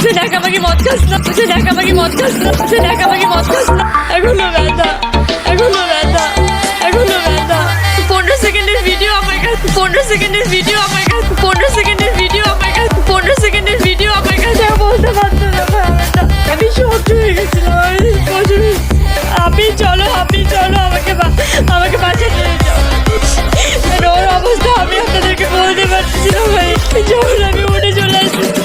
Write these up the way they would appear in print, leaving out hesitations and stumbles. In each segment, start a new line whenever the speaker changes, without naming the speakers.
তুই ঢাকাবাগি মদ খাস না, তুই ঢাকাবাগি মদ খাস না, তুই ঢাকাবাগি মদ খাস না। এখনো ব্যথা, এখনো ব্যথা, এখনো ব্যথা। 15 সেকেন্ডের ভিডিও আমার কাছে, 15 সেকেন্ডের ভিডিও আমার কাছে, 15 সেকেন্ডের ভিডিও আমার কাছে, 15 সেকেন্ডের ভিডিও আমার কাছে। বলতে পারতো না ভাই, আমি সহ্য হয়ে গেছিলাম। আপনি চলো, আপনি চলো, আমাকে বাঁচাতে নিয়ে যাও। মানে ওর অবস্থা আমি আপনাদেরকে বলতে পারছি না ভাই। যখন আমি উঠে চলে এসেছি,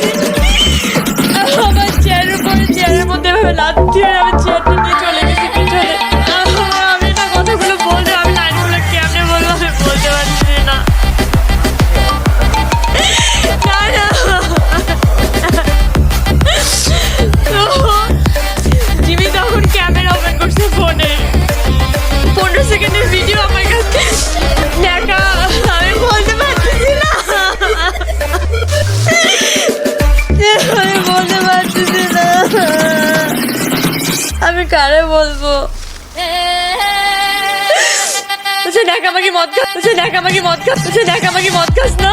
আমার চেয়ারের মধ্যে ভাবে লাথি আর আমি চেয়ারটা নিয়ে চলে গেছি পিছনে। আমি না কথাগুলো বলতে, আমি লাইনগুলো কেমনে বলবো আমি বলতে পারছি না। জিমি তখন ক্যামেরা ওপেন করছে ফোনে। 15 সেকেন্ডের ভিডিও আমার কাছে দেখা, আমি বলতে পারতেছি না, আমি বলতে পারতেছি না। আমি কারে বলবো? তুই ঢাকাবাগি মদ খাস, তুই ঢাকাবাগি মদ খাস, তুই ঢাকাবাগি মদ খাস না।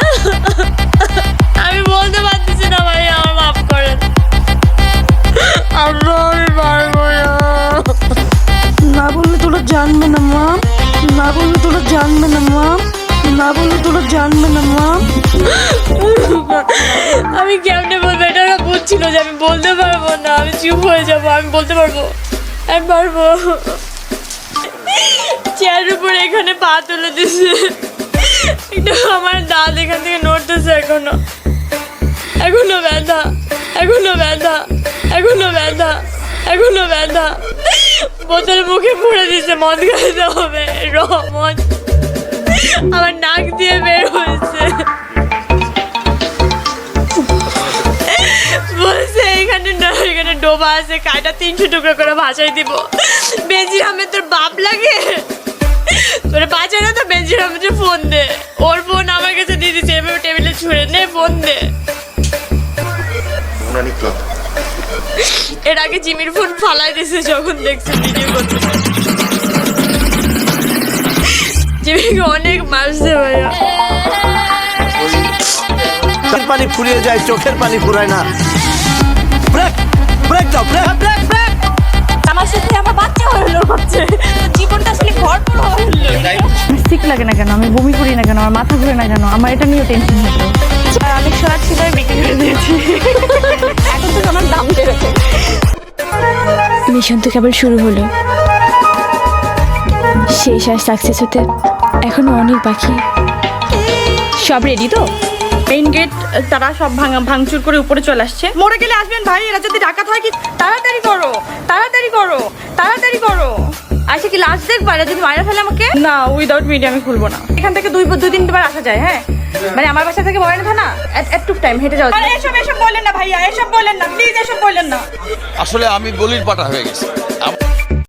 আমি বলতে পারতেছি না ভাই, আমার মাফ করেন। আমি পারবো না।
না বললে তোরা জানবে না মা, না বললে তোরা জানবে না মা, না বললে তোরা জানবে না মা।
আমি কেমনে বলবো? এটা ওরা বুঝছিল যে আমি বলতে পারবো না, আমি চুপ হয়ে যাবো। আমি বলতে পারবো, আমি পারবো। চেয়ারের উপরে এখানে পা তুলে দিছে, একটু আমার দাঁত এখান থেকে নড়তেছে এখনো, এখনো ব্যথা, এখনো ব্যথা, এখনো ব্যথা, এখনো ব্যথা। বোতল মুখে পুড়ে দিছে, মদ খাইতে হবে, মদ আমার নাক দিয়ে বের হয়েছে। বলছে এখানে ডোবা আছে, কাটা 300 টুকরো করে ভাসাই দিব। বেনজির আহমেদ তোর বাপ লাগে? তোরে বাঁচায় না তো বেনজির আহমেদের ফোন দে। ওর ফোন আমার কাছে দিয়ে দিচ্ছে, এভাবে টেবিলে ছুঁড়ে নে, ফোন দে। এর আগে জিমির ফোন ফালাই দিছে যখন দেখছে ভিডিও করতে। জিমিকে অনেক মারছে ভাইয়া।
পানি ফুরিয়ে যায়, চোখের পানি ফুরায় না। ব্রেক ব্রেক দাও, ব্রেক ব্রেক ব্রেক।
আমার সাথে আমার বাচ্চা হলো, হচ্ছে জীবনটা আসলে ভরপুর হলো।
ঠিক লাগে না কেন, আমি বমি করি না কেন, আমার মাথা ঘুরে না কেন, আমার এটা নিয়েও টেনশন হতো।
আর অনেক সময় ছিল বিক্রি করে দিয়েছি, এখন তো আমার দাম বেড়েছে। মিশন তো কেবল শুরু হলো, শেষ আর সাকসেস হতে এখনো অনেক বাকি। সব রেডি তো?
মেইন গেট তারা সব ভাঙচুর করে উপরে চলে আসছে। মরে গেলে আসবেন ভাই, এরা যদি ডাকাত হয় কি? তাড়াতাড়ি করো, তাড়াতাড়ি করো, তাড়াতাড়ি করো। আচ্ছা কি লাস্ট দেখবা? এরা যদি মারা ফেলে আমাকে? না, উইদাউট মিডিয়া আমি খুলবো না। এখান থেকে 2-3 বার আসা যায়। হ্যাঁ, মানে আমার বাসা থেকে ময়না থানা একটু টাইম হেঁটে যাও। এসব বললেন না ভাইয়া, এসব বললেন না প্লিজ, এসব বললেন না।
আসলে আমি বলির পাটা হয়ে গেছি।